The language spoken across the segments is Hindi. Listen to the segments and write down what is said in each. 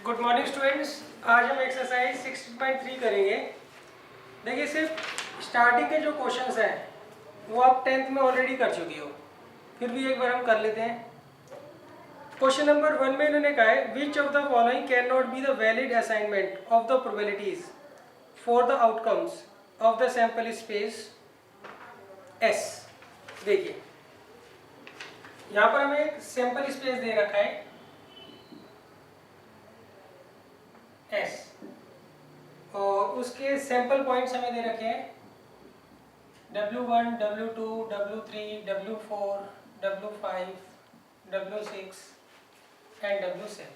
Good morning students. आज हम एक्सरसाइज 6.3 करेंगे। देखिए, सिर्फ स्टार्टिंग के जो क्वेश्चंस हैं वो आप 10th में ऑलरेडी कर चुके हो, फिर भी एक बार हम कर लेते हैं। क्वेश्चन नंबर 1 में इन्होंने कहा है which of the following can not be the valid assignment of the probabilities for the outcomes of the sample space S. देखिए, यहाँ पर हमें एक सैंपल स्पेस दे रखा है S और उसके सैंपल पॉइंट्स हमें दे रखे हैं W1, W2, W3, W4, W5, W6 and W7।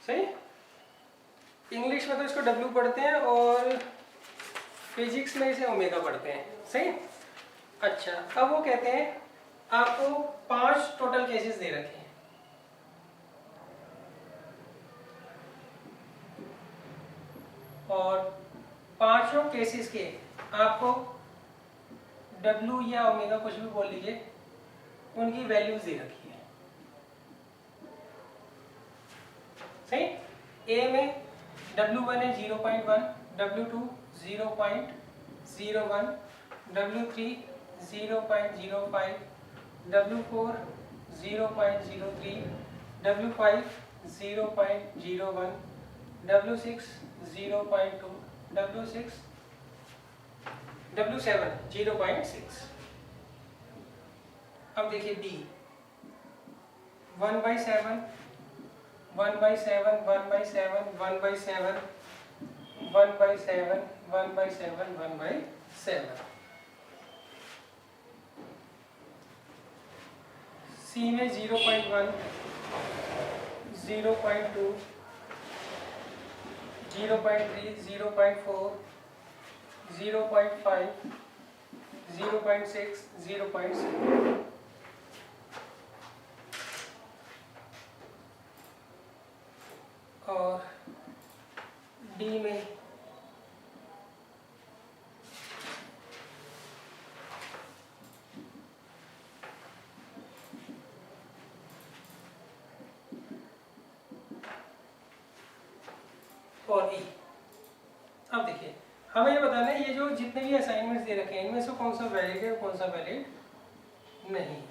सही। इंग्लिश में तो इसको W पढ़ते हैं और फिजिक्स में इसे ओमेगा पढ़ते हैं। सही। अच्छा, अब वो कहते हैं आपको 5 टोटल केसेस दे रखे हैं और पांचों केसेस के आपको W या ओमेगा कुछ भी बोल लीजिए, उनकी वैल्यूज दे रखी है। सही। A में W1 है 0.1, W2 0.01, W3 0.05, W4 0.03, W5 0.01, W6 0.2, W7 0.6। अब देखिए D 1/7, 1/7, 1/7, 1/7, 1/7, 1/7, 1/7। C में 0.1, 0.2, 0.3, 0.4, 0.5, 0.6, 0.7। और D में और E। अब देखिए, हमें ये बताना है ये जो जितने भी असाइनमेंट्स दे रखे हैं इनमें से कौन सा वैलिड है और कौन सा वैलिड नहीं।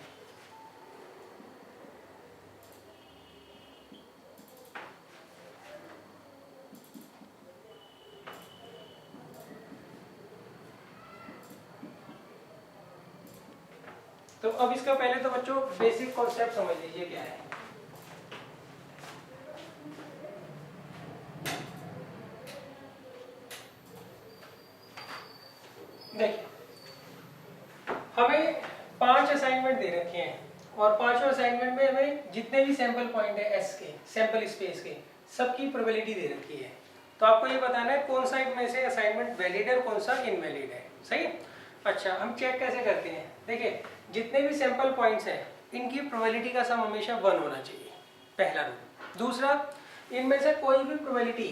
तो अब इसका पहले तो बच्चों बेसिक कॉन्सेप्ट समझ लीजिए क्या है। देखिए, हमें 5 असाइनमेंट दे रखे हैं और पांचों असाइनमेंट में हमें जितने भी सैंपल पॉइंट है एस के, सैंपल स्पेस के, सबकी प्रोबेबिलिटी दे रखी है। तो आपको ये बताना है कौन सा इनमें से असाइनमेंट वैलिड है और कौन सा इनवैलिड है। सही। अच्छा, हम चेक कैसे करते हैं। देखिए, जितने भी सैंपल पॉइंट्स हैं इनकी प्रोबेबिलिटी का सम हमेशा 1 होना चाहिए, पहला रूल। दूसरा, इनमें से कोई भी प्रोबेबिलिटी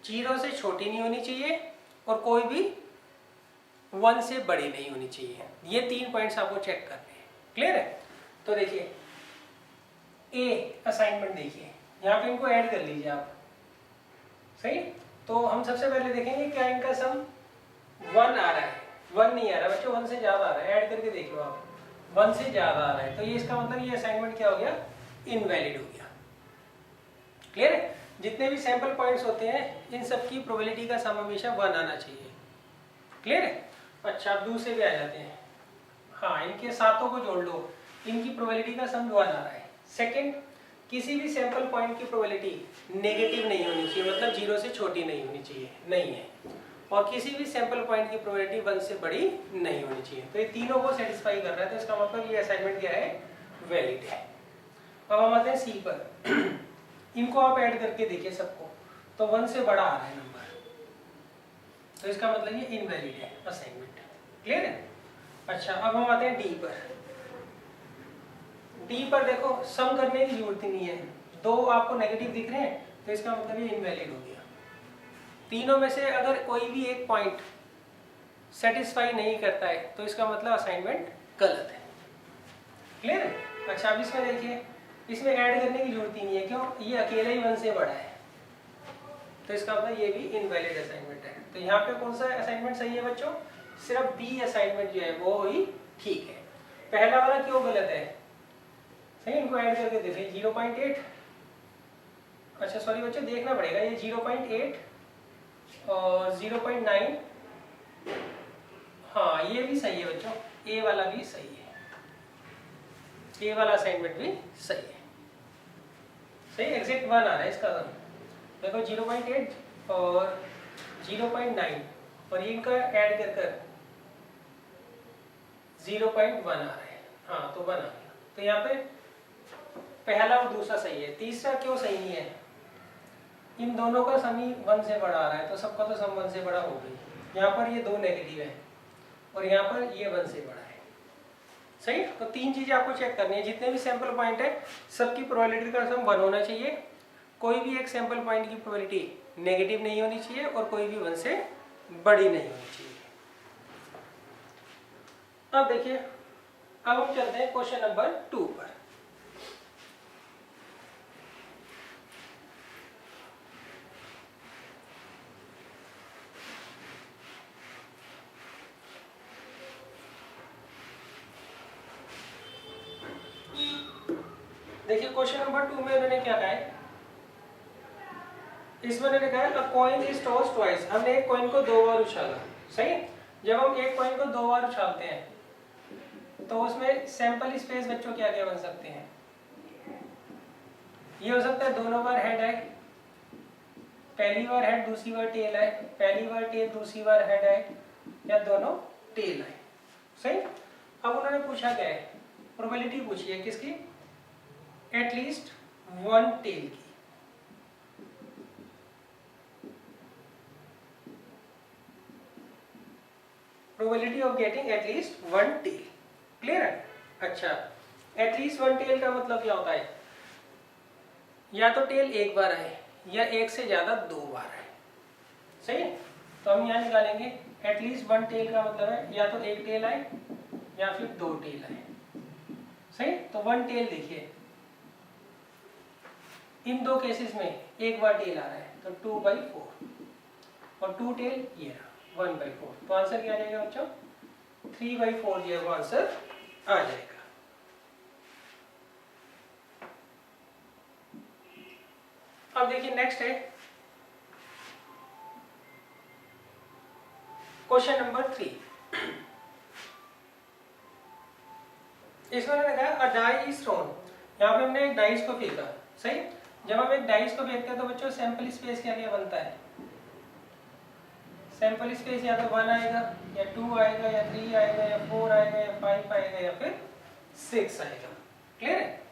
0 से छोटी नहीं होनी चाहिए और कोई भी 1 से बड़ी नहीं होनी चाहिए। ये 3 पॉइंट्स आपको चेक करने हैं। क्लियर है। तो देखिए, ए असाइनमेंट देखिए, यहाँ पे इनको ऐड कर लीजिए आप। सही। तो हम सबसे पहले देखेंगे क्या इनका सम 1 आ रहा है। 1 नहीं आ रहा बच्चों, 1 से ज्यादा आ रहा है। ऐड करके देख लो आप, 1 से ज्यादा आ रहा है तो ये इसका मतलब ये असाइनमेंट क्या हो गया, इनवैलिड हो गया। क्लियर है। जितने भी सैंपल पॉइंट्स होते हैं इन सबकी प्रोबेबिलिटी का सम हमेशा 1 आना चाहिए। क्लियर है। अच्छा, अब दूसरे पे आ जाते हैं। हाँ, इनके सातों को जोड़ लो, इनकी प्रोबेबिलिटी का सम 1 आ रहा है। सेकंड, किसी भी सैंपल पॉइंट की प्रोबेबिलिटी नेगेटिव नहीं होनी चाहिए, मतलब 0 से छोटी नहीं होनी चाहिए, नहीं है। और किसी भी सैंपल पॉइंट की प्रोबेबिलिटी 1 से बड़ी नहीं होनी चाहिए। तो ये तीनों को सेटिस्फाई कर रहा है, तो इसका मतलब ये असाइनमेंट क्या है, वैलिड है। अब हम आते हैं सी पर। इनको आप ऐड करके देखिए सबको, तो 1 से बड़ा आ रहा है नंबर, तो इसका मतलब ये इनवैलिड है असाइनमेंट। क्लियर है। अच्छा, अब हम आते हैं डी पर। डी पर देखो, सम करने की जरूरत ही नहीं है, 2 आपको नेगेटिव दिख रहे हैं तो इसका मतलब ये इनवैलिड हो गया। तीनों में से अगर कोई भी एक पॉइंट सेटिस्फाई नहीं करता है तो इसका मतलब असाइनमेंट गलत है। क्लियर है। अच्छा, अब इसमें देखिए इसमें ऐड करने की जरूरत ही नहीं है, क्यों, ये अकेला ही 1 से बड़ा है, तो इसका मतलब ये भी इनवैलिड असाइनमेंट है। तो यहाँ पे कौन सा असाइनमेंट सही है बच्चों, सिर्फ बी असाइनमेंट जो है वो ही ठीक है। पहला वाला क्यों गलत है, सही, इनको ऐड करके देखिए 0.8, अच्छा सॉरी बच्चों देखना पड़ेगा, ये 0.8 और 0.9, हाँ ये भी सही है बच्चों, ए वाला भी सही है, ए वाला असाइनमेंट भी सही है, सही, एग्जैक्ट 1 आ रहा है इसका, देखो 0.8 और 0.9 और इनका ऐड कर कर 0.1 आ रहा है, हाँ तो 1 आ गया। तो यहाँ पे पहला और दूसरा सही है। तीसरा क्यों सही नहीं है, इन दोनों का सम ही 1 से बड़ा आ रहा है, तो सबका तो सम 1 से बड़ा हो गई। यहाँ पर ये 2 नेगेटिव है और यहाँ पर ये 1 से बड़ा है, सही। तो 3 चीजें आपको चेक करनी है, जितने भी सैंपल पॉइंट है सबकी प्रोबेबिलिटी का सम 1 होना चाहिए, कोई भी एक सैंपल पॉइंट की प्रोबेबिलिटी नेगेटिव नहीं होनी चाहिए और कोई भी 1 से बड़ी नहीं होनी चाहिए। अब देखिए, अब हम चलते हैं क्वेश्चन नंबर 2 पर। देखिए क्वेश्चन नंबर 2 में उन्होंने क्या कहा है, इसमें उन्होंने कहा है अ कॉइन इज टॉस्ड ट्वाइस, हमने एक कॉइन को 2 बार उछाला, सही। जब हम एक कॉइन को 2 बार उछालते हैं तो उसमें सैंपल स्पेस बच्चों क्या क्या बन सकते हैं, ये हो सकता है दोनों बार हेड है, पहली बार हेड दूसरी बार टेल है, पहली बार टेल दूसरी बार हेड है, या दोनों टेल है, सही। अब उन्होंने पूछा क्या है, प्रोबेबिलिटी पूछी है किसकी, एटलीस्ट 1 टेल की। Probability of getting at least 1 tail, clear है। अच्छा, एटलीस्ट 1 टेल का मतलब क्या होता है, या तो टेल एक बार आए या एक से ज्यादा 2 बार आए, सही। तो हम यहाँ निकालेंगे एटलीस्ट 1 टेल का मतलब है या तो एक टेल आए या फिर 2 टेल आए, सही। तो 1 टेल देखिए, इन 2 केसेस में एक बार टेल आ रहा है तो 2/4 और 2 टेल ये रहा 1/4, तो आंसर क्या आ जाएगा बच्चों, 3/4 जो है वो आंसर आ जाएगा। अब देखिए नेक्स्ट है क्वेश्चन नंबर 3। इसमें मैंने कहा अ डाई इज थ्रोन, यहाँ पे हमने एक डाइस को फेंका, सही। जब हम एक डाइस को फेंकते हैं तो बच्चों सैंपल स्पेस क्या क्या बनता है, सैंपल स्पेस या तो 1 आएगा या 2 आएगा या 3 आएगा या 4 आएगा या 5 आएगा या फिर 6 आएगा, क्लियर है।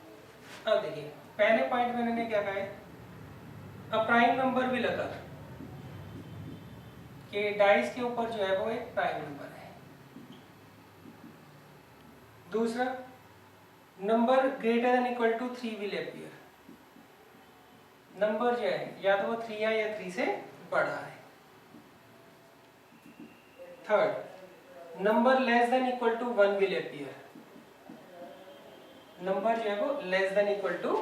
अब देखिए पहले पॉइंट में मैंने क्या कहा है, a prime number will occur, कि डाइस के ऊपर जो है वो एक प्राइम नंबर है। दूसरा, number greater than equal to 3 will appear, number जो है या तो वो 3 है या 3 से बड़ा है। Third, number less than equal to 1 will appear, number जो है वो less than equal to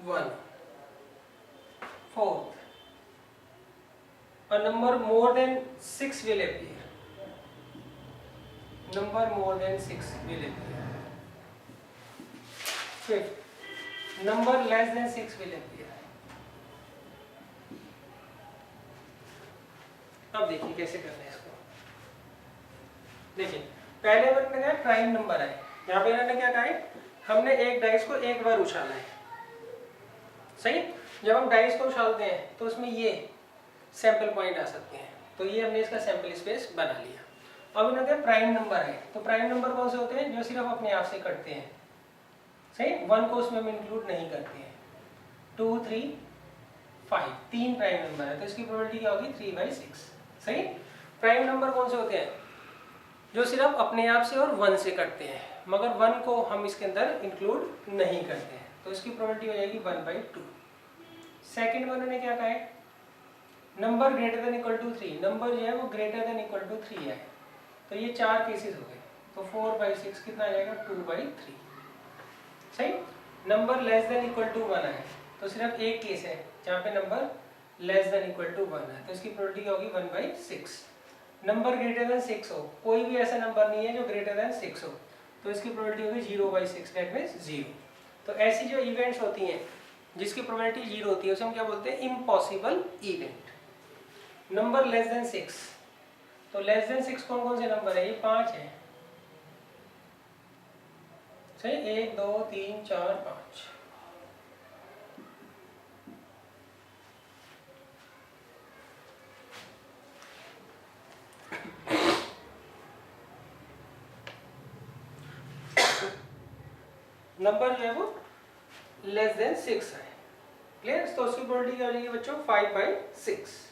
1। Fourth, a number more than 6 will appear, number more than 6 will appear। fifth, number less than 6 will appear। अब देखिए कैसे करना है इसको, देखिए पहले मैंने कहा प्राइम नंबर है, यहाँ पे मैंने क्या कहा है, हमने एक डाइस को एक बार उछाला है, सही। जब हम डाइस को उछालते हैं तो उसमें ये सैंपल पॉइंट आ सकते हैं, तो ये हमने इसका सैंपल स्पेस बना लिया। अब इन्होंने कहा प्राइम नंबर है, तो प्राइम नंबर कौन से होते हैं, जो सिर्फ अपने आप से कटते हैं, सही। 1 को उसमें हम इंक्लूड नहीं करते हैं। 2, 3, 5 3 प्राइम नंबर है, तो इसकी प्रोबेबिलिटी क्या होगी 3/6, सही। प्राइम नंबर कौन से होते हैं, जो सिर्फ अपने आप से और 1 से कटते हैं, मगर 1 को हम इसके अंदर इंक्लूड नहीं करते हैं, तो इसकी प्रोबेबिलिटी हो जाएगी 1/2। सेकेंड में उन्होंने क्या कहा है, number greater than equal to 3, number जो है वो ग्रेटर देन इक्वल टू 3 है, तो ये 4 केसेस हो गए, तो 4/6 कितना आ जाएगा 2/3, सही। Number less than equal to 1 है तो सिर्फ एक केस है जहाँ पे number less than equal to 1 है, तो इसकी प्रोबेबिलिटी क्या होगी 1/6। नंबर ग्रेटर देन 6 हो, कोई भी ऐसा नंबर नहीं है जो ग्रेटर देन 6 हो, तो इसकी प्रोबेबिलिटी होगी 0/6, दैट मीन्स 0। तो ऐसी जो इवेंट्स होती हैं जिसकी प्रोबेबिलिटी 0 होती है उसे हम क्या बोलते हैं, impossible event. Number less then 6, तो लेस देन 6 कौन कौन से नंबर है, ये 5 है, सही, 1 2 3 4 5। नंबर जो है वो लेस देन 6 है, क्लियर। तो उसकी प्रोबेबिलिटी क्या हो जाएगी बच्चों, 5/6।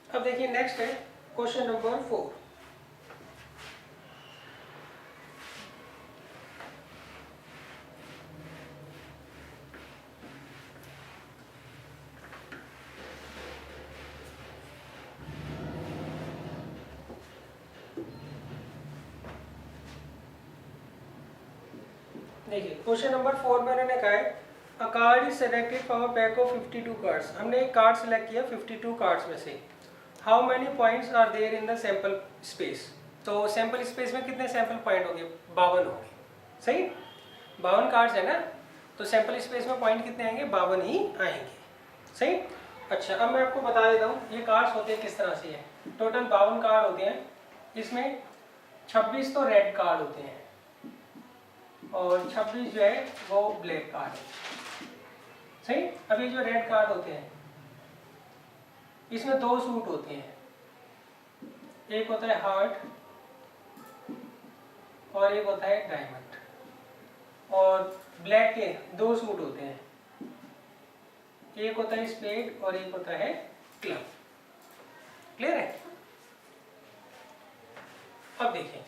अब देखिए नेक्स्ट है क्वेश्चन नंबर 4। देखिए क्वेश्चन नंबर 4 में उन्होंने कहा है a card is selected from a pack of 52 cards. हमने एक कार्ड सेलेक्ट किया 52 कार्ड्स में से। How many points are there in the sample space. तो सैंपल स्पेस में कितने सैंपल पॉइंट होंगे, 52 होंगे, सही। 52 कार्ड्स है ना, तो सैंपल स्पेस में पॉइंट कितने आएंगे, 52 ही आएंगे, सही। अच्छा अब मैं आपको बता देता हूँ ये कार्ड्स होते हैं किस तरह से है। टोटल 52 कार्ड होते हैं, इसमें 26 तो रेड कार्ड होते हैं और 26 जो है वो ब्लैक कार्ड है, सही। अब ये जो रेड कार्ड होते हैं इसमें 2 सूट होते हैं, एक होता है हार्ट और एक होता है डायमंड। और ब्लैक के 2 सूट होते हैं, एक होता है स्पेड और एक होता है क्लब, क्लियर है। अब देखिए,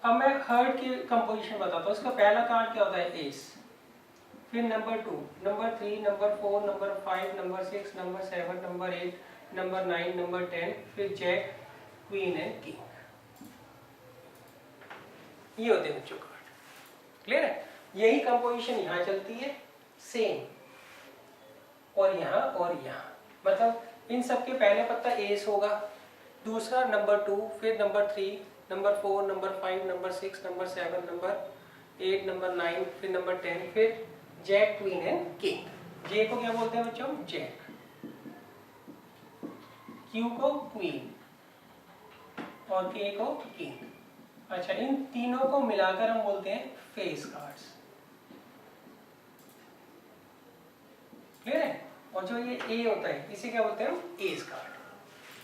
अब मैं हार्ट की कंपोजिशन बताता हूँ। इसका पहला कार्ड क्या होता है, एस, फिर number 2, number 3, number 4, number 5, number 6, number 7, number 8, number 9, number 10, फिर जैक, क्वीन एंड किंग। ये होते हैं बच्चों कार्ड, क्लियर है। यही कंपोजिशन यहाँ चलती है सेम, और यहाँ और यहाँ, मतलब इन सब के पहले पत्ता एस होगा, दूसरा नंबर 2, फिर number 3, number 4, number 5, number 6, number 7, number 8, number 9, फिर नंबर 10, फिर जैक, क्वीन एंड किंग। जे को क्या बोलते हैं बच्चों, जैक, क्यू को क्वीन और के को किंग। अच्छा इन तीनों को मिलाकर हम बोलते हैं फेस कार्ड्स, क्लियर है। और जो ये ए होता है इसे क्या बोलते हैं हम, एस कार्ड,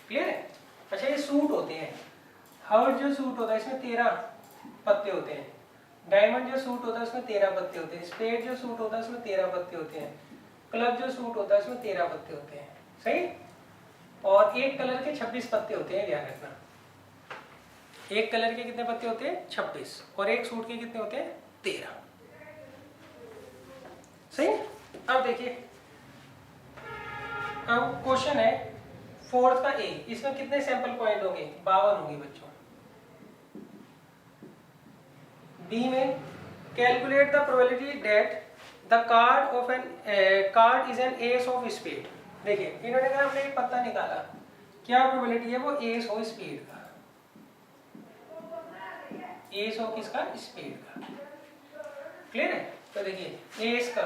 क्लियर है। अच्छा ये सूट होते हैं, हार्ट जो सूट होता है इसमें 13 पत्ते होते हैं, डायमंड जो सूट होता है उसमें 13 पत्ते होते हैं, स्पेड जो सूट होता है उसमें 13 पत्ते होते हैं, क्लब जो सूट होता है उसमें 13 पत्ते होते हैं, सही। और एक कलर के 26 पत्ते होते हैं, ध्यान रखना। एक कलर के कितने पत्ते होते हैं, 26, और एक सूट के कितने होते हैं, 13, सही। अब देखिए, अब क्वेश्चन है 4th का ए, इसमें कितने सैंपल पॉइंट होंगे, 52 होंगे बच्चों। बी में calculate the probability that the card of an card is an ace of spade. देखिए इन्होंने कहा हमने एक पत्ता निकाला, क्या प्रोबेबिलिटी है वो एस हो स्पेड का, एस हो किसका, स्पेड का, क्लियर है। तो देखिए एस का,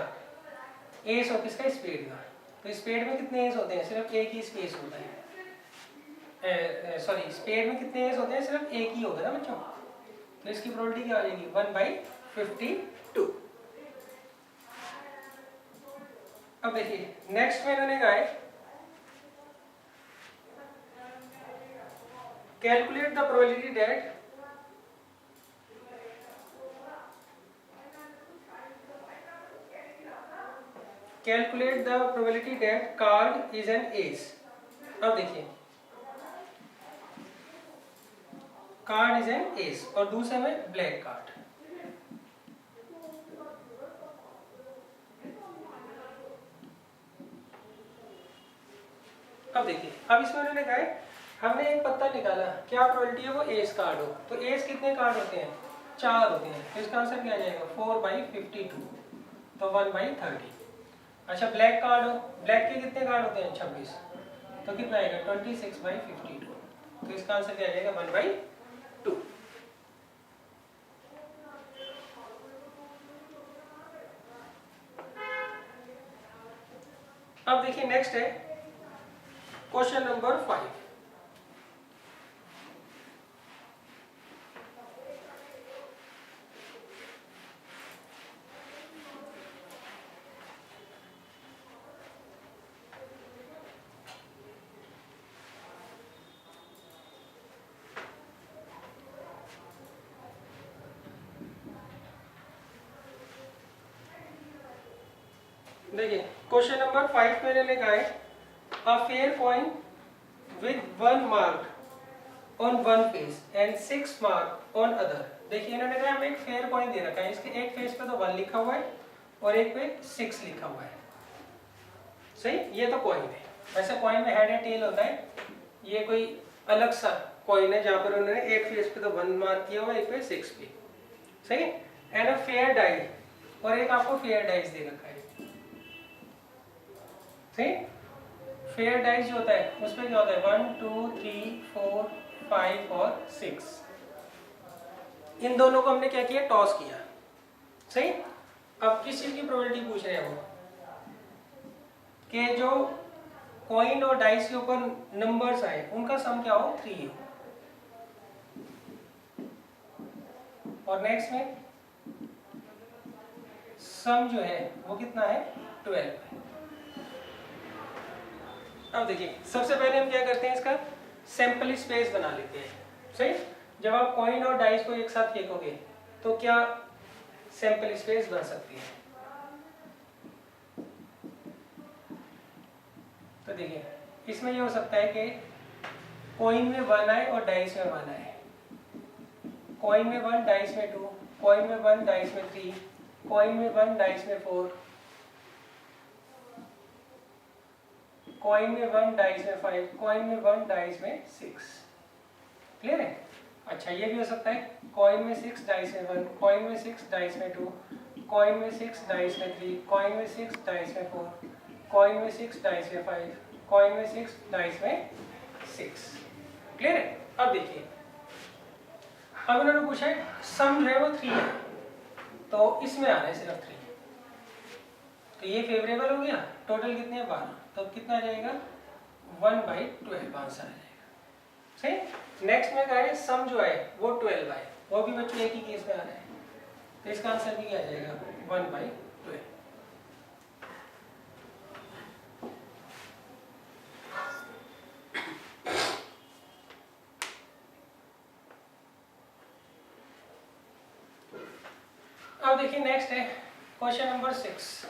एस हो किसका, स्पेड का। तो स्पेड में कितने एस होते हैं, सिर्फ एक ही स्पेस होता है, सॉरी स्पेड में कितने एस होते हैं, सिर्फ एक ही होगा ना बच्चों। तो इसकी प्रोबेबिलिटी क्या हो जाएगी, 1/52। अब देखिए नेक्स्ट में इन्होंने कहा है calculate the probability that calculate the probability that card is an S. अब देखिए कार्ड इज एन एस और दूसरे में ब्लैक कार्ड। अब देखिए, अब इसमें उन्होंने कहा है हमने एक पत्ता निकाला, क्या प्रोबेबिलिटी है वो एस कार्ड हो, तो एस कितने कार्ड होते हैं? 4 होते हैं, तो इसका आंसर क्या आ जाएगा? 4/52, तो 1/30। अच्छा ब्लैक कार्ड हो, ब्लैक के कितने कार्ड होते हैं? 26, तो कितना आएगा? 26/52, तो इसका आंसर क्या आ जाएगा? 1/2। अब देखिए नेक्स्ट है क्वेश्चन नंबर 5। देखिए क्वेश्चन नंबर 5 मैंने लिखा है a fair coin with 1 mark on one face and 6 mark on other. देखिए इन्होंने कहा हमें एक फेयर कॉइन दे रखा है, इसके एक फेस पे तो 1 लिखा हुआ है और एक पे 6 लिखा हुआ है। सही, ये तो कॉइन है। वैसे कॉइन में हेड एंड टेल होता है, ये कोई अलग सा कॉइन है जहां पर उन्होंने एक फेस पे तो 1 मार्क किया हुआ है, एक पे 6 पे। सही, एंड अ फेयर डाई, और एक आपको फेयर डाइस दे रखा है। सही, फेयर डाइस जो होता है उसमें क्या होता है? 1 2 3 4 5 और 6। इन दोनों को हमने क्या किया? टॉस किया। सही, अब किस चीज की प्रोबेबिलिटी पूछ रहे हैं वो? कि जो कॉइन और डाइस के ऊपर नंबर्स आए उनका सम क्या हो? 3 हो। और नेक्स्ट में सम जो है वो कितना है? 12 है। अब देखिए सबसे पहले हम क्या करते हैं, इसका सैंपल स्पेस बना लेते हैं। सही, जब आप कॉइन और डाइस को एक साथ फेंकोगे तो क्या सैंपल स्पेस बन सकती है? तो देखिए इसमें ये हो सकता है कि कॉइन में 1 आए और डाइस में 1 आए, कॉइन में 1 डाइस में 2, कॉइन में 1 डाइस में 3, कॉइन में 1 डाइस में 4, कॉइन में 1 डाइस में 5, कॉइन में 1 डाइस में 6। क्लियर है? अच्छा ये भी हो सकता है कॉइन में 6 डाइस में 1, कॉइन में 6 डाइस में 2, कॉइन में 6 डाइस में 3, कॉइन में 6 डाइस में 4, कॉइन में 6 डाइस में 5, कॉइन में 6 डाइस में 6। क्लियर है? अब देखिए अब इन्होंने पूछा है सम जो है वो 3 है, तो इसमें आ रहा है सिर्फ 3, तो ये फेवरेबल हो गया। टोटल कितने हैं? 12, तो कितना आ जाएगा? 1/12 आंसर आ जाएगा। सही, नेक्स्ट में क्या है? सम जो है वो 12 है, वो भी बच्चों एक ही केस में आ रहा है, तो इसका आंसर भी क्या आ जाएगा? 1/12। अब देखिए नेक्स्ट है क्वेश्चन नंबर 6।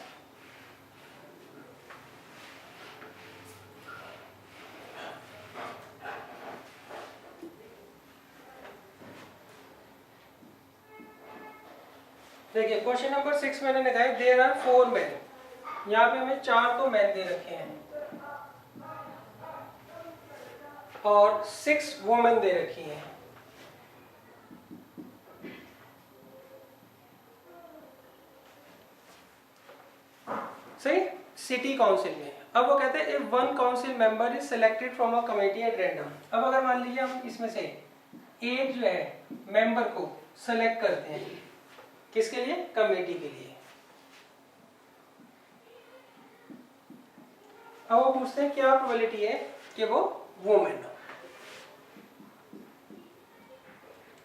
देखिए क्वेश्चन नंबर 6 मैंने लिखा है देयर आर 4 मैन। यहाँ पे हमें 4 तो मैन दे रखे हैं और 6 वुमेन दे रखी हैं। सही, सिटी काउंसिल में। अब वो कहते हैं if one council member is selected from a committee at random. अब अगर मान लीजिए हम इसमें से एक जो है मेंबर को सेलेक्ट करते हैं, किसके लिए? कमेटी के लिए। अब वो पूछते हैं क्या प्रोबेबिलिटी है कि वो वुमेन हो।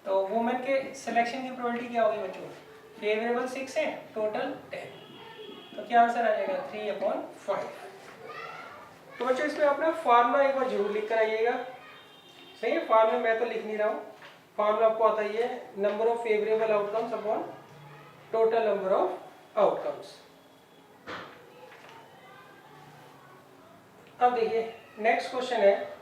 तो वुमेन के सिलेक्शन की प्रोबेबिलिटी क्या होगी बच्चों? फेवरेबल 6 है, टोटल 10, तो क्या आंसर आ जाएगा? 3/5। तो बच्चों इसमें अपना फार्मूला एक बार जरूर लिख कर आइएगा। सही है, फार्मूला मैं तो लिख नहीं रहा हूँ, फार्मूला आपको आता ही है, number of favourable outcomes upon total number of outcomes. अब देखिए नेक्स्ट क्वेश्चन है,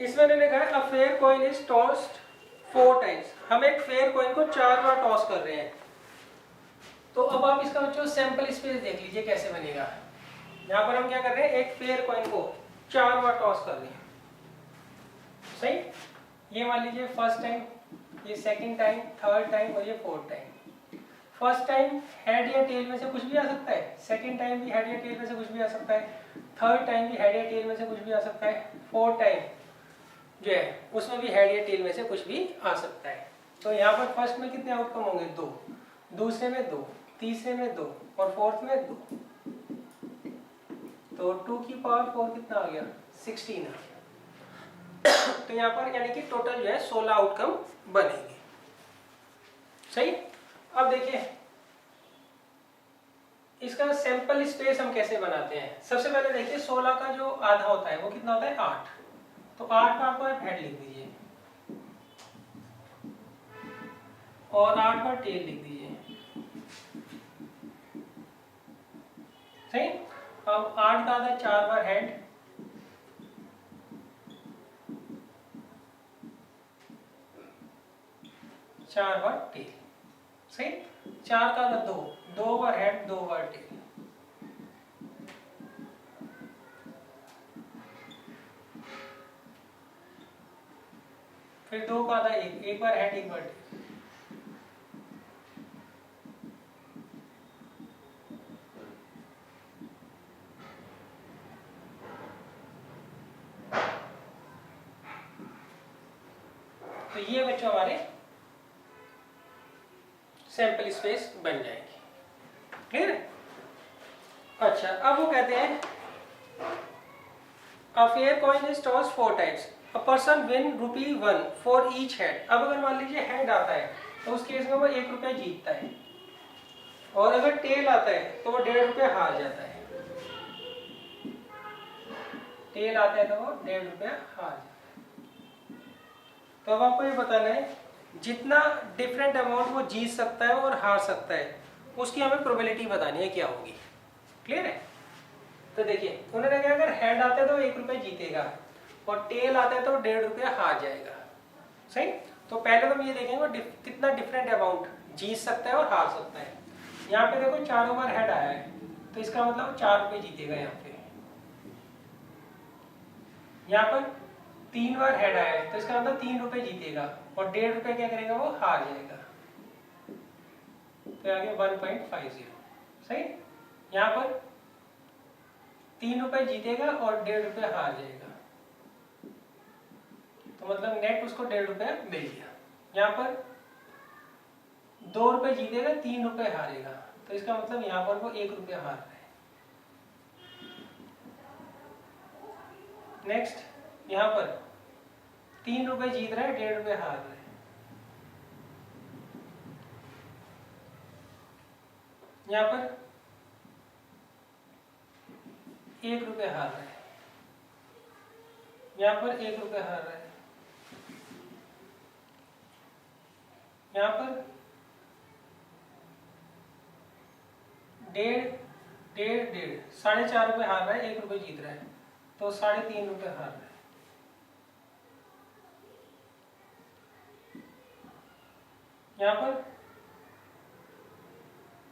इसमें मैंने लिखा है a fair coin is tossed 4 times. हम एक फेयर कॉइन को 4 बार टॉस कर रहे हैं। तो अब आप इसका बच्चों सैंपल स्पेस देख लीजिए कैसे बनेगा। यहाँ पर हम क्या कर रहे हैं, एक पेयर कॉइन को 4 बार टॉस कर रहे हैं, सही। ये मान लीजिए फर्स्ट टाइम, ये सेकंड टाइम, थर्ड टाइम और ये fourth time. First time head या टेल में से कुछ भी आ सकता है, सेकंड टाइम भी हेड या टेल में से कुछ भी आ सकता है, थर्ड टाइम भी हेड या टेल में से कुछ भी आ सकता है, फोर्थ टाइम जो है उसमें भी हेड या टेल में से कुछ भी आ सकता है। तो यहाँ पर फर्स्ट में कितने आउटकम होंगे, 2, दूसरे में 2, तीसरे में 2 और फोर्थ में 2। तो 2 की पावर 4 कितना आ गया, 16 आ गया। तो यहाँ पर यानी कि टोटल जो है 16 आउटकम बनेंगे, सही। अब देखिए इसका सैंपल स्पेस हम कैसे बनाते हैं। सबसे पहले देखिए 16 का जो आधा होता है वो कितना होता है, 8। तो 8 पर आपको हेड लिख दीजिए और 8 पर टेल लिख दीजिए, सही। अब 8 का आधा 4 बार हेड, 4 बार टेल, सही। 4 का आधा 2, 2 बार हेड 2 बार टेल, फिर 2 का आधा 1, 1 बार हेड 1 बार टेल, तो ये बच्चों हमारे सैंपल स्पेस बन जाएंगे, क्लियर है। अच्छा, अब वो कहते हैं A fair coin is tossed 4 times. A person win ₹1 for each head. अब अगर मान लीजिए हेड आता है तो उस केस में वो 1 रुपया जीतता है, और अगर टेल आता है तो वो 1.5 रुपया हार जाता है। टेल आता है तो वो 1.5 रुपया हार जाता है। तो अब आपको ये बताना है जितना डिफरेंट अमाउंट वो जीत सकता है और हार सकता है उसकी हमें प्रोबेबिलिटी बतानी है क्या होगी, क्लियर है। तो देखिए उन्होंने कहा अगर हेड आता है तो 1 रुपया जीतेगा और टेल आता है तो 1.5 रुपया हार जाएगा, सही। तो पहले तो हम ये देखेंगे वो कितना डिफरेंट अमाउंट जीत सकता है और हार सकता है। यहाँ पे देखो 4 बार हेड आया है तो इसका मतलब 4 रुपये जीतेगा। यहाँ पे यहाँ पर 3 बार हेड आया है तो इसका मतलब 3 रुपये जीतेगा और 1.5 रुपया क्या करेगा, वो हार जाएगा। तो आगे 1.50, सही। यहाँ पर 3 रुपये जीतेगा और 1.5 रुपया हार जाएगा, तो मतलब नेट उसको 1.5 रुपया मिल गया। यहाँ पर 2 रुपये जीतेगा, 3 रुपये हारेगा, तो इसका मतलब यहाँ पर वो 1 रुपया हार रहा है। नेक्स्ट यहाँ पर 3 रुपये जीत रहा है, 1.5 रुपये हार रहा है। यहाँ पर 1 रुपये हार रहा है, यहाँ पर 1 रुपये हार रहा है, यहाँ पर 1.5 4.5 रुपये हार रहा है, 1 रुपये जीत रहा है, तो 3.5 रुपये हार रहा है। यहाँ पर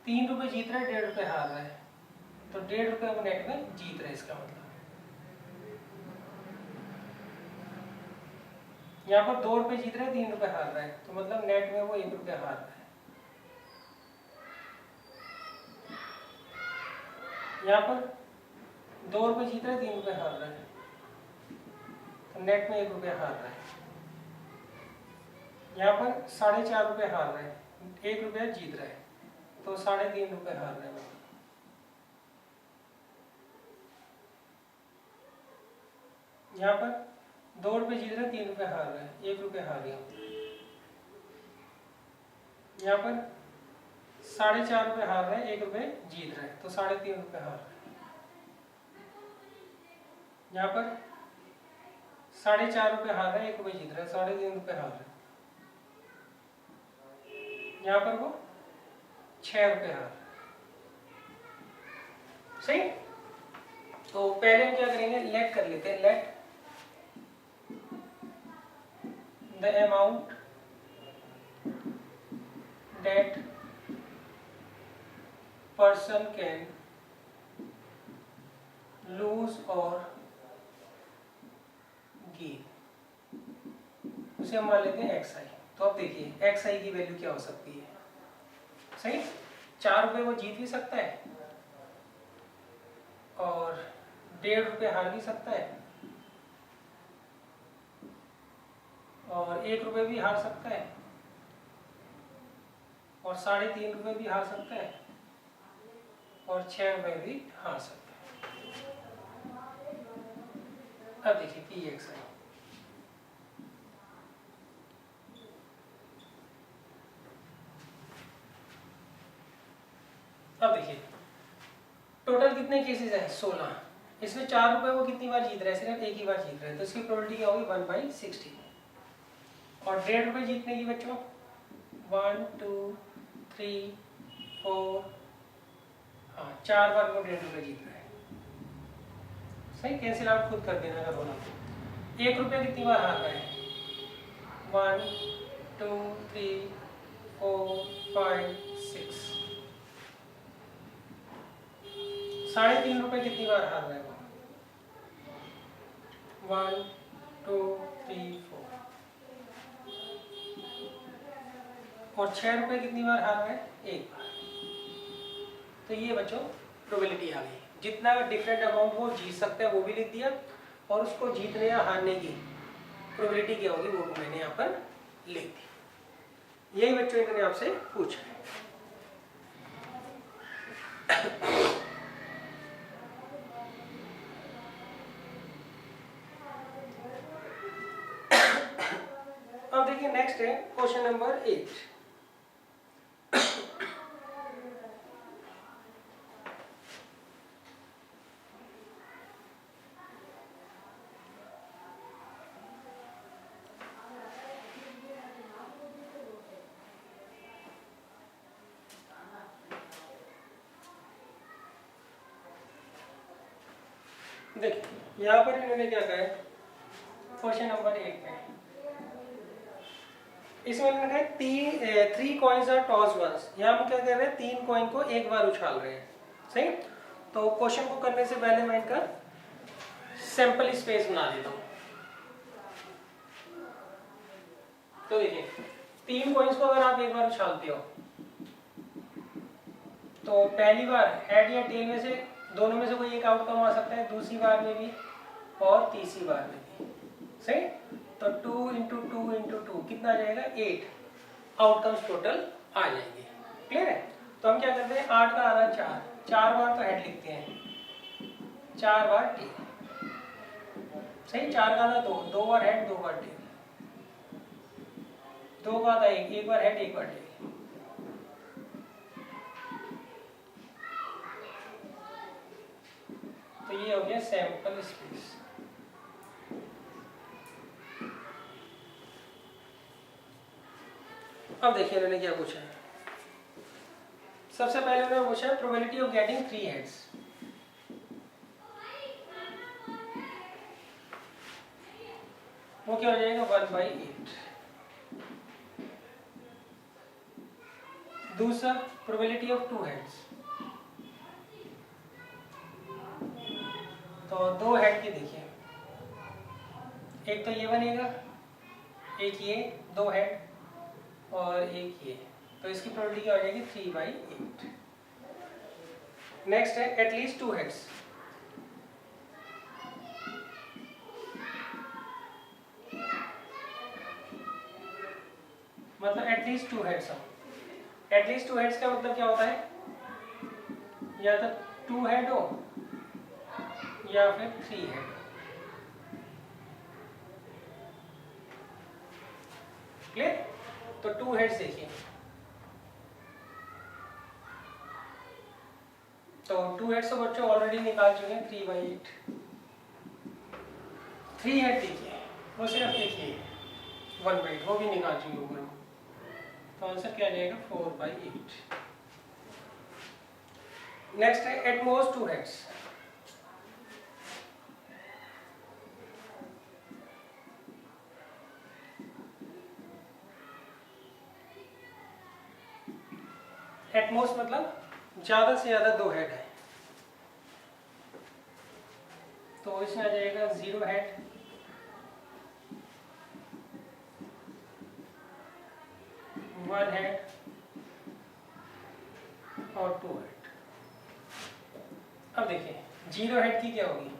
3 रुपये जीत रहा है, 1.5 रुपये हार रहा है, तो 1.5 रुपये वो नेट में जीत रहा है। इसका मतलब यहाँ पर 2 रुपये जीत रहा है, 3 रुपये हार रहा है, तो मतलब नेट में वो 1 रुपया हार रहा है। यहाँ पर 2 रुपये जीत रहा है, 3 रुपये हार रहा है, तो नेट में 1 रुपया हार रहा है। यहाँ पर 4.5 रुपये हार रहा है, 1 रुपया जीत रहा है, तो 3.5 रुपये हार रहा है। यहाँ पर 2 रुपये जीत रहा है, 3 रुपये हार रहा है, 1 रुपया हार गया। यहाँ पर 4.5 रुपये हार रहा है, 1 रुपये जीत रहा है, तो 3.5 रुपये हार रहा है। यहाँ पर 4.5 रुपये हार रहा है, 1 रुपये जीत रहा है, 3.5 रुपये हार रहा है। यहाँ पर वो 6 रुपये हार रहा है, सही। तो पहले हम क्या करेंगे, लेट कर लेते हैं। Let the amount that person can lose और गेन, उसे हम मान लेते हैं एक्स आई। तो अब देखिए एक्स आई की वैल्यू क्या हो सकती है, सही 4 रुपये वो जीत भी सकता है और 1.5 रुपये हार भी सकता है और 1 रुपये भी हार सकता है और 3.5 रुपये भी हार सकता है और 6 रुपये भी हार सकता है। अब देखिए पी एक्स आई, अब देखिए टोटल कितने केसेस हैं 16, इसमें 4 रुपये वो कितनी बार जीत रहा है, सिर्फ एक ही बार जीत रहा है, तो इसकी प्रोबेबिलिटी क्या होगी 1/60। और 1.5 रुपये जीतने की बच्चों 1 2 3 4, हाँ 4 बार वो 1.5 रुपये जीत रहा है, सही कैंसिल आउट खुद कर देना का बोला। 1 रुपये कितनी बार हार रहा है 1 2 3 4 5 6, 3.5 रुपये कितनी बार हार रहा है वो 1 2 3 4, और 6 रुपये कितनी बार हार रहा है एक बार। तो ये बच्चों प्रोबेबिलिटी आ गई, जितना डिफरेंट अमाउंट वो जीत सकता है वो भी लिख दिया और उसको जीतने या हारने की प्रोबेबिलिटी क्या होगी वो मैंने यहाँ पर लिख दी। यही बच्चों इन्होंने आपसे पूछा है। अब देखिए नेक्स्ट है क्वेश्चन नंबर 8। देखिए यहाँ पर इन्होंने क्या कहा है क्वेश्चन नंबर 8 में, इसमें इन्होंने कहा 3 कॉइन्स आर टॉस वंस, यहाँ हम क्या कर रहे हैं 3 कॉइन को एक बार उछाल रहे हैं, सही। तो क्वेश्चन को करने से पहले मैं इनका सैंपल स्पेस बना देता हूँ। तो देखिए 3 कॉइन्स को अगर आप एक बार उछालते हो तो पहली बार हेड या टेल में से दोनों में से कोई एक आउटकम आ सकता है, दूसरी बार में भी और तीसरी बार में भी, सही। तो 2 × 2 × 2 कितना आ जाएगा 8 आउटकम्स टोटल आ जाएंगे, क्लियर है। तो हम क्या करते हैं 8 का आधा 4 बार तो हेड लिखते हैं, 4 बार टेल, सही। 4 का आधा 2 बार हेड 2 बार टेल, 2 का आधा 1 बार हेड 1 बार टेल। तो ये हो गया सैंपल स्पेस। अब देखिए इन्होंने क्या पूछा है, सबसे पहले उन्होंने पूछा है प्रोबेबिलिटी ऑफ गेटिंग 3 हेड्स। वो क्या हो जाएगा 1/8। दूसरा प्रोबेबिलिटी ऑफ 2 हेड्स, तो 2 हेड की देखिए, एक तो ये बनेगा, एक ये 2 हेड और एक ये, तो इसकी प्रोबेबिलिटी क्या हो जाएगी 3/8। नेक्स्ट है एटलीस्ट 2 हेड्स, मतलब एटलीस्ट 2 हेड्स हो। एटलीस्ट 2 हेड्स का मतलब क्या होता है, या तो 2 हेड हो या फिर 3 हेड, क्लियर। तो 2 हेड्स देखिए, तो 2 हेड्स तो बच्चों ऑलरेडी निकाल चुके हैं 3/8। 3 हेड देखिए वो सिर्फ देखिए 1/8, वो भी निकाल चुके ऊपर, तो आंसर क्या आ जाएगा 4/8। नेक्स्ट है eight most 2 heads, at most मतलब ज्यादा से ज्यादा 2 हेड है, इसमें आ जाएगा 0 हेड, वन हेड और 2 हेड। अब देखिए 0 हेड की क्या होगी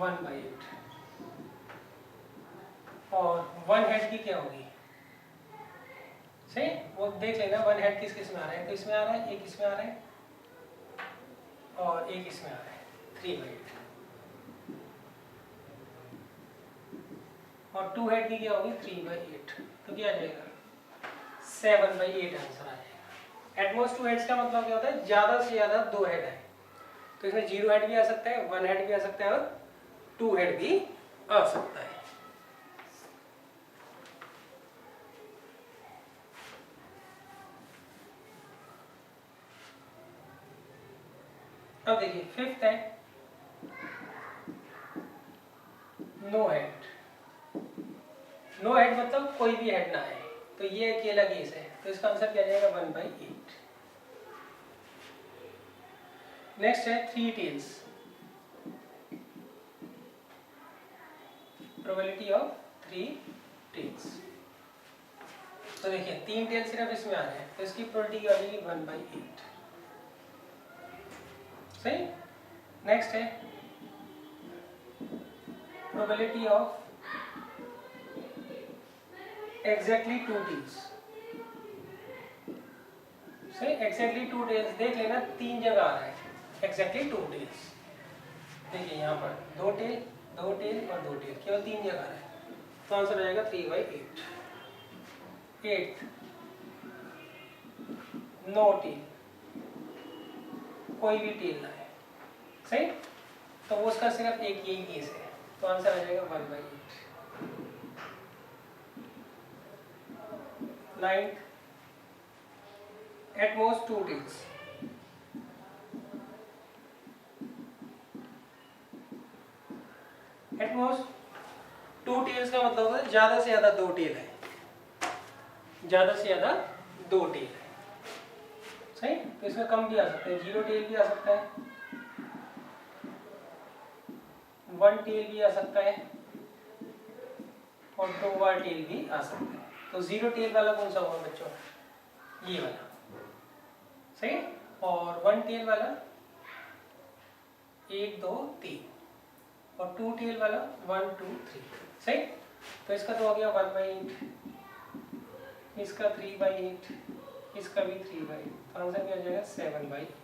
1/8 और 1 हेड की क्या होगी, सही वो देख लेना 1 हेड किस किस में आ रहा है, तो इसमें आ रहा है, एक इसमें आ रहा है और एक इसमें आ रहा है 3/8 और 2 हेड की क्या होगी 3/8, तो क्या आ जाएगा 7/8 आंसर आ जाएगा। एटमोस्ट 2 हेड्स का मतलब क्या होता है ज्यादा से ज्यादा 2 हेड है, तो इसमें 0 हेड भी आ सकता है, 1 हेड भी आ सकता है और 2 हेड भी आ सकता है। अब देखिए फिफ्थ है नो हेड। नो हेड मतलब कोई भी हेड ना है, तो ये अकेला केस है, तो इसका आंसर क्या जाएगा 1/8। नेक्स्ट है 3 टेल्स, प्रोबेबिलिटी ऑफ 3 टेल्स। तो देखिए 3 टेल सिर्फ इसमें आ रहे हैं, तो इसकी प्रोबेबिलिटी क्या होगी 1/8, सही। नेक्स्ट है प्रोबेबिलिटी ऑफ एग्जैक्टली 2 टेल्स, सही। एग्जैक्टली 2 टेल्स देख लेना 3 जगह आ रहा है एग्जैक्टली 2 टेल्स। देखिए यहाँ पर 2 टेल, 2 टेल और 2 टेल, केवल 3 जगह आ रहा है, तो आंसर आ जाएगा 3/8। 8 नो टेल, कोई भी टेल ना है, सही, तो वो उसका सिर्फ एक यही केस है, तो आंसर आ जाएगा 1/8। 9 at most 2 tails, at most 2 tails का मतलब होता है ज्यादा से ज्यादा 2 टेल है, ज्यादा से ज्यादा 2 टेल है, सही। तो इसमें कम भी आ सकते हैं, 0 टेल भी आ सकता है, 1 टेल भी आ सकता है और 2 बार टेल भी आ सकता है। तो 0 टेल वाला कौन सा होगा बच्चों, ये वाला, सही। और 1 टेल वाला 1 2 3 और 2 टेल वाला 1 2 3, सही। तो इसका तो हो गया 1/8, इसका 3/8, इसका भी 3/8, तो आंसर क्या हो जाएगा 7/8।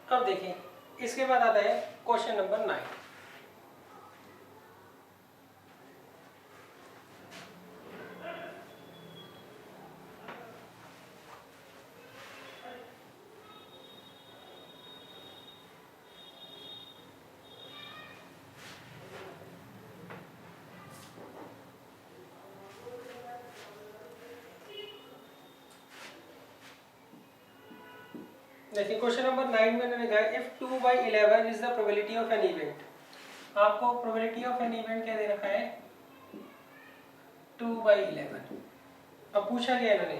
अब देखिए इसके बाद आता है क्वेश्चन नंबर 9। देखिए क्वेश्चन नंबर 9 में मैंने लिखा है if 2/11 is the probability of an event. आपको प्रोबेबिलिटी ऑफ एन इवेंट क्या दे रखा है 2/11। अब पूछा गया इन्होंने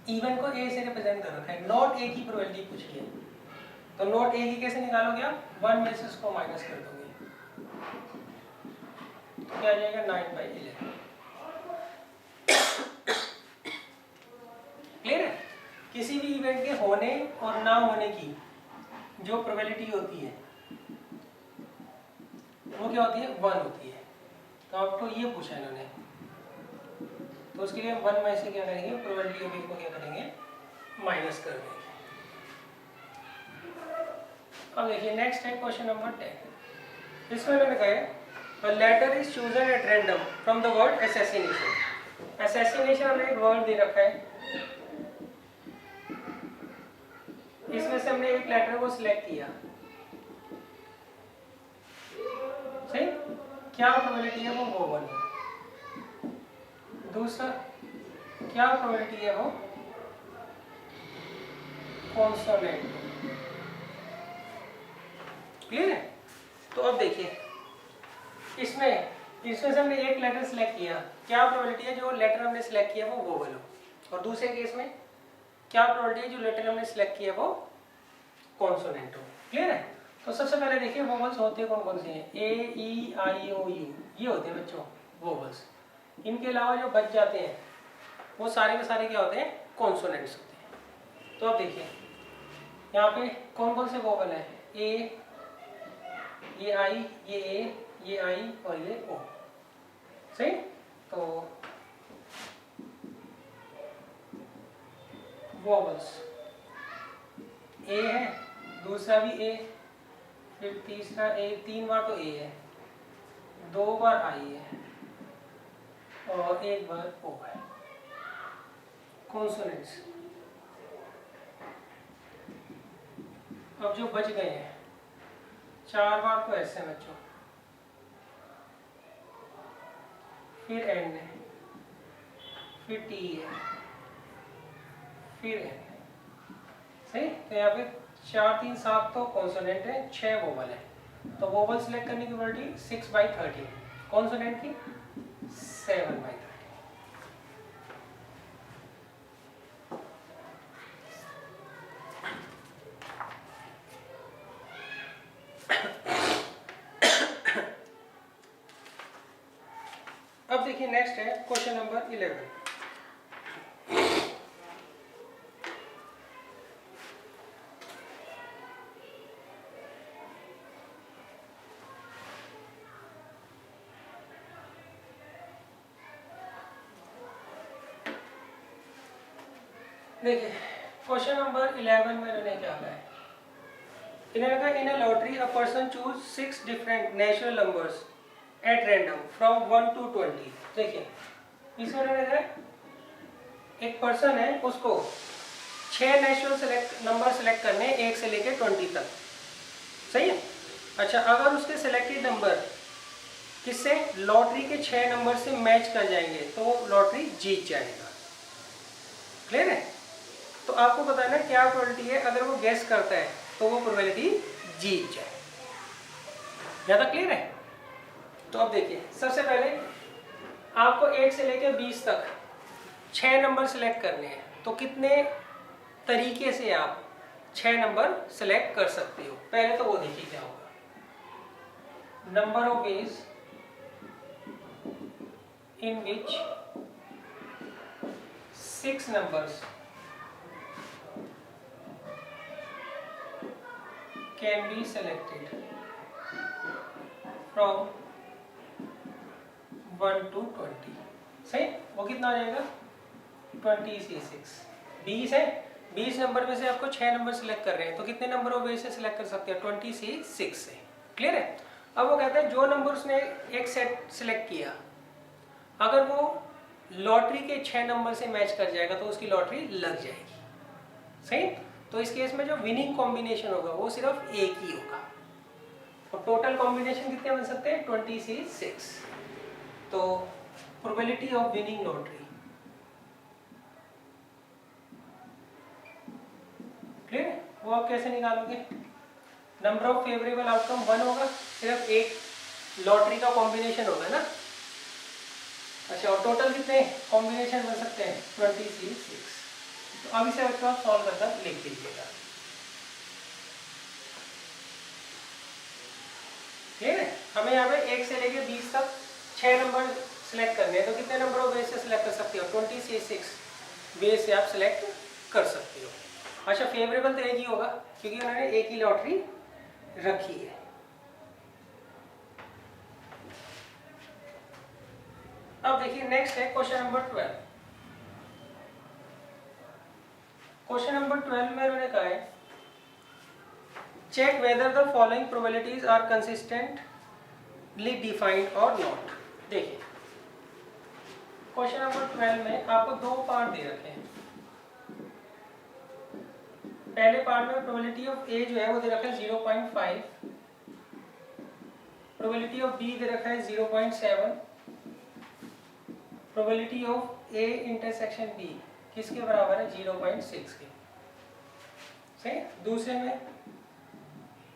इवेंट को ए से रिप्रेजेंट कर रखा है, नॉट ए की प्रोबेबिलिटी पूछी है, तो नॉट ए की कैसे निकालोगे आप 1 में से उसको माइनस कर दोगे, तो क्या आ जाएगा 9/11। क्लियर है। किसी भी इवेंट के होने और ना होने की जो प्रोबेबिलिटी होती है वो क्या होती है 1 होती है, तो आपको ये पूछा है इन्होंने, तो उसके लिए 1 में से क्या करेंगे प्रोबेबिलिटी ऑफ ए को क्या करेंगे माइनस कर देंगे। अब देखिए नेक्स्ट है क्वेश्चन नंबर 10। इसमें मैंने कहा है a letter is chosen at random from the word assassination। assassination हमें एक वर्ड दे रखा है, इसमें से हमने एक लेटर को सिलेक्ट किया, सही। क्या प्रोबेबिलिटी है वो 1। दूसरा क्या प्रोबेबिलिटी है वो कॉन्सोनेंट। क्लियर है? तो अब देखिए इसमें से हमने एक लेटर सिलेक्ट किया, क्या प्रोबेबिलिटी है जो लेटर हमने सिलेक्ट किया वो वोवेल हो, और दूसरे केस में क्या प्रोबेबिलिटी है जो लेटर हमने सिलेक्ट किया वो कॉन्सोनेंट हो। क्लियर है? तो सबसे पहले देखिए वोवेल्स होते हैं कौन कौन से हैं, ए ई आई ओ यू, ये होते हैं बच्चों वोवेल्स। इनके अलावा जो बच जाते हैं वो सारे के सारे क्या होते हैं, कॉन्सोनेंट्स होते हैं। तो अब देखिए यहाँ पे कौन कौन से वोवेल है, ए, ये आई, ये ए, ये आई और ये ओ। सही? तो वोवेल्स ए है, दूसरा भी ए, फिर तीसरा ए, 3 बार तो ए है, 2 बार आई है और 1 बार ओ है, कॉन्सोनेंट्स। अब जो बच गए हैं 4 बार तो ऐसे बच्चों, फिर एन है, फिर टी है, फिर एन है। सही? तो यहाँ पे 4 3 7 तो कॉन्सोनेंट है, 6 वोवल है। तो वोवल सिलेक्ट करने की प्रोबेबिलिटी 6/13, कॉन्सोनेंट की 7/13। अब देखिए नेक्स्ट है क्वेश्चन नंबर 11। देखिए क्वेश्चन नंबर 11 में इन्होंने क्या कहा है, इन्होंने कहा in a lottery a person choose 6 different natural numbers at random from 1 to 20। देखिए इसमें इन्होंने कहा एक पर्सन है, उसको 6 नेचुरल नंबर सेलेक्ट करने 1 से लेकर 20 तक। सही है? अच्छा, अगर उसके सिलेक्टेड नंबर किससे, लॉटरी के 6 नंबर से मैच कर जाएंगे तो वो लॉटरी जीत जाएगा। क्लियर है? तो आपको बताना क्या प्रोबेबिलिटी है, अगर वो गेस करता है तो वो प्रोबेबिलिटी जीत जाए। ज़्यादा क्लियर है? तो अब देखिए सबसे पहले आपको 1 से लेकर 20 तक 6 नंबर सेलेक्ट करने हैं, तो कितने तरीके से आप 6 नंबर सेलेक्ट कर सकते हो, पहले तो वो देखिए क्या होगा। Number of ways in which 6 numbers can be selected from 1 to 20। सही? वो कितना आ जाएगा, 20 से 6, 20 है, 20 नंबर में से आपको 6 नंबर सिलेक्ट कर रहे हैं, तो कितने नंबर ऑफ वेज से सिलेक्ट कर सकते हैं, 20 से 6 से। क्लियर है? अब वो कहते हैं जो नंबर उसने एक सेट सिलेक्ट किया, अगर वो लॉटरी के 6 नंबर से मैच कर जाएगा तो उसकी लॉटरी लग जाएगी। सही? तो इस केस में जो विनिंग कॉम्बिनेशन होगा वो सिर्फ एक ही होगा, और टोटल कॉम्बिनेशन कितने बन सकते हैं, 20 से 6। तो probability of winning lottery, clear? वो आप कैसे निकालोगे, नंबर ऑफ फेवरेबल आउटकम 1 होगा, सिर्फ एक लॉटरी का कॉम्बिनेशन होगा ना। अच्छा, और टोटल कितने कॉम्बिनेशन बन सकते हैं, 20 से 6। तो अब इसे आप सॉल्व करकर लिख दीजिएगा। ठीक है? हमें यहाँ पे 1 से लेके 20 तक 6 नंबर सिलेक्ट करने हैं, तो कितने नंबर ऑफ वेज से सिलेक्ट कर सकते हो, 20 से 6 वेज से आप सिलेक्ट कर सकते हो। अच्छा, फेवरेबल तो एक ही होगा क्योंकि उन्होंने एक ही लॉटरी रखी है। अब देखिए नेक्स्ट है क्वेश्चन नंबर 12। क्वेश्चन नंबर 12 में उन्होंने कहा है check whether the following probabilities are consistently defined और नॉट। देखिए क्वेश्चन नंबर 12 में आपको 2 पार्ट दे रखे हैं। पहले पार्ट में प्रोबेबिलिटी ऑफ ए जो है वो दे रखा है 0.5, प्रोबेबिलिटी ऑफ बी दे रखा है 0.7, probability of A intersection B किसके बराबर है, 0.6 के। सही। दूसरे में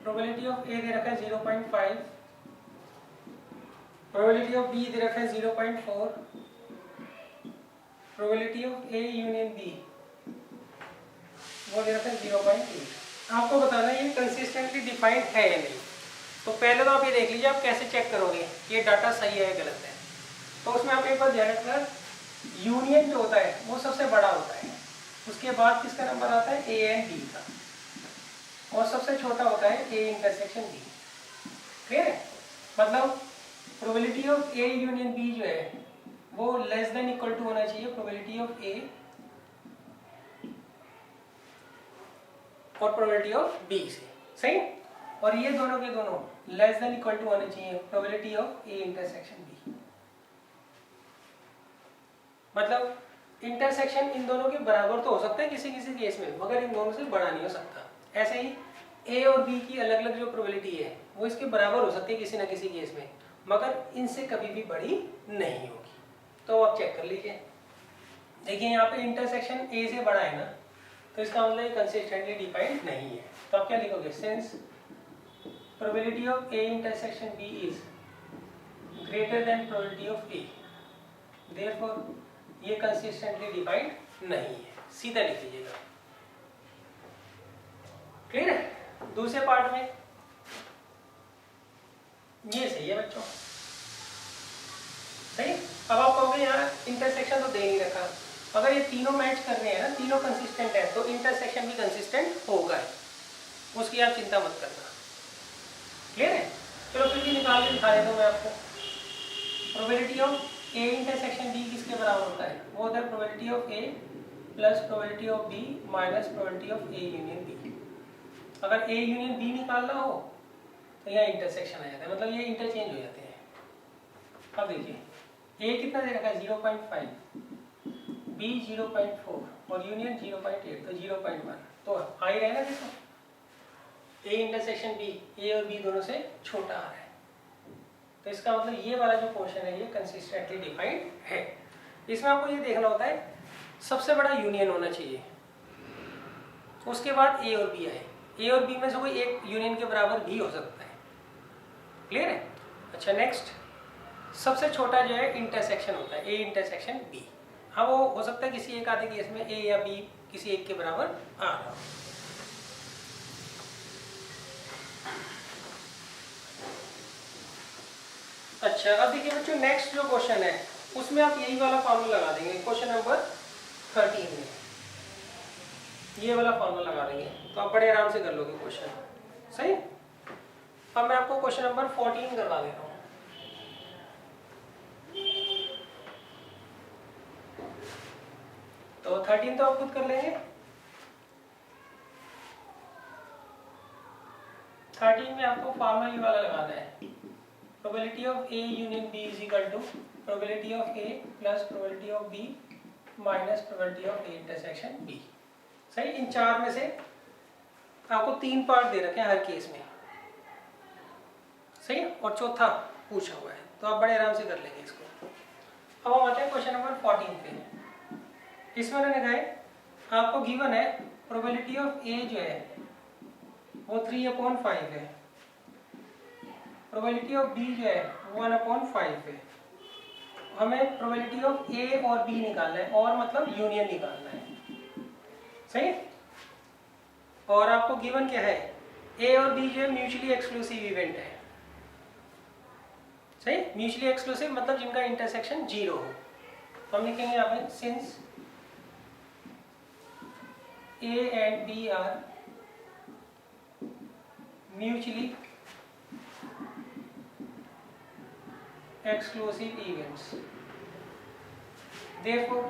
प्रोबेबिलिटी ऑफ ए दे रखा है 0.5, प्रोबेबिलिटी ऑफ बी दे रखा है 0.4, probability of A union B वो दे रखा है 0.8। आपको बताना है ये कंसिस्टेंटली डिफाइंड है या नहीं। तो पहले तो आप ये देख लीजिए आप कैसे चेक करोगे ये डाटा सही है या गलत है। तो उसमें आप एक बार ध्यान रखना, यूनियन जो होता है वो सबसे बड़ा होता है, उसके बाद किसका नंबर आता है, ए एंड बी का, और सबसे छोटा होता है ए इंटरसेक्शन बी। क्लियर है? मतलब probability of A union B जो है वो लेस देन इक्वल टू होना चाहिए प्रोबेबिलिटी ऑफ ए और प्रोबेबिलिटी ऑफ बी से। सही। और ये दोनों के दोनों लेस देन इक्वल टू होने चाहिए probability of A intersection B. मतलब इंटरसेक्शन इन दोनों के बराबर तो हो सकता है किसी किसी केस में, मगर इन दोनों से बड़ा नहीं हो सकता। ऐसे ही ए और बी की अलग अलग जो प्रोबेबिलिटी है वो इसके बराबर हो सकती है किसी ना किसी केस में, मगर इनसे कभी भी बड़ी नहीं होगी। तो आप चेक कर लीजिए। देखिए यहाँ पे इंटरसेक्शन ए से बड़ा है ना, तो इसका मतलब ये कंसिस्टेंटली डिफाइंड नहीं है। तो आप क्या लिखोगे, since probability of A intersection B is greater than probability of A, therefore ये कंसिस्टेंटली डिफाइंड नहीं है। सीधा लिख लीजिएगा। क्लियर है? दूसरे पार्ट में ये सही है बच्चों। सही। अब आप कहोगे यहाँ इंटरसेक्शन तो दे नहीं रखा, अगर ये तीनों मैच कर रहे हैं ना, तीनों कंसिस्टेंट है, तो इंटरसेक्शन भी कंसिस्टेंट होगा ही, उसकी आप चिंता मत करना। क्लियर है? चलो फिर भी निकाल के दिखा देता हूँ मैं आपको। Probability of A intersection B किसके बराबर होता है, वो होता है probability of A plus probability of B minus probability of A union B. अगर ए यूनियन बी निकालना हो तो यहाँ इंटरसेक्शन आ जाता है, मतलब ये इंटरचेंज हो जाते हैं। अब देखिए ए कितना दे रखा है 0.5, बी 0.4 और यूनियन 0.8, तो 0.1 तो आ ही रहे ना। देखो ए इंटरसेक्शन बी, ए और बी दोनों से छोटा आ रहा है, तो इसका मतलब ये वाला जो पोर्शन है ये कंसिस्टेंटली डिफाइंड है। इसमें आपको ये देखना होता है सबसे बड़ा यूनियन होना चाहिए, उसके बाद ए और बी आए, ए और बी में से कोई एक यूनियन के बराबर भी हो सकता है। क्लियर है? अच्छा नेक्स्ट, सबसे छोटा जो है इंटरसेक्शन होता है, ए इंटरसेक्शन बी। हाँ वो हो सकता है किसी एक आधे केस में ए या बी किसी एक के बराबर आ रहा हो। अच्छा अब देखिए बच्चों नेक्स्ट जो क्वेश्चन है उसमें आप यही वाला फॉर्मूला लगा देंगे। क्वेश्चन नंबर 13 में ये वाला फॉर्मूला लगा देंगे, तो आप बड़े आराम से कर लोगे क्वेश्चन। सही। अब मैं आपको क्वेश्चन नंबर 14 करवा देता हूँ। तो 13 तो आप खुद कर लेंगे। 13 में आपको फॉर्मूला ये वाला लगाना है, probability of A union B is equal to probability of A plus probability of B minus probability of A intersection B. सही। इन चार में से आपको 3 पार्ट दे रखे हैं हर केस में। सही। और चौथा पूछा हुआ है, तो आप बड़े आराम से कर लेंगे इसको। अब हम आते हैं क्वेश्चन नंबर 14 पे। इसमें उन्होंने कहा है आपको गिवन है प्रोबेबिलिटी ऑफ ए जो है वो 3/5 है, प्रोबेबिलिटी ऑफ बी जो है 1/5 है। हमें प्रोबेबिलिटी ऑफ ए और बी निकालना है, और मतलब यूनियन निकालना है। सही। और आपको गिवन क्या है, ए और बी जो है म्यूचुअली एक्सक्लूसिव इवेंट है। सही। म्यूचुअली एक्सक्लूसिव मतलब जिनका इंटरसेक्शन 0 हो। तो हम लिखेंगे यहाँ पे since A and B are mutually exclusive events, therefore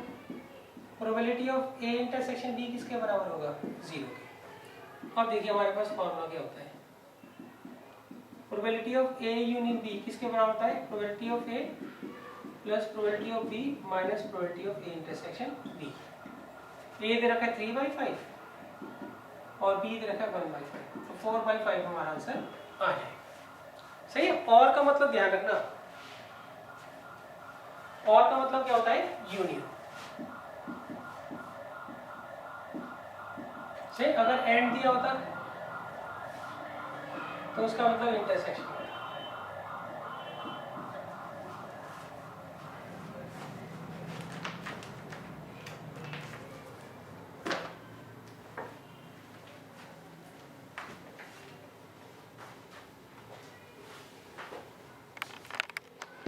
probability of A intersection B किसके बराबर होगा, 0 के। अब देखिए हमारे पास फॉर्मूला क्या होता है, probability of A union B किसके बराबर होता है, probability of A plus probability of B minus probability of A intersection B। A दे रखा है 3/5 और B दे रखा है 1/5, तो 4/5 हमारा आंसर आ जाएगा। सही है। और का मतलब ध्यान रखना, और का मतलब क्या होता है, यूनियन। नहीं, अगर एंड दिया होता तो उसका मतलब इंटरसेक्शन।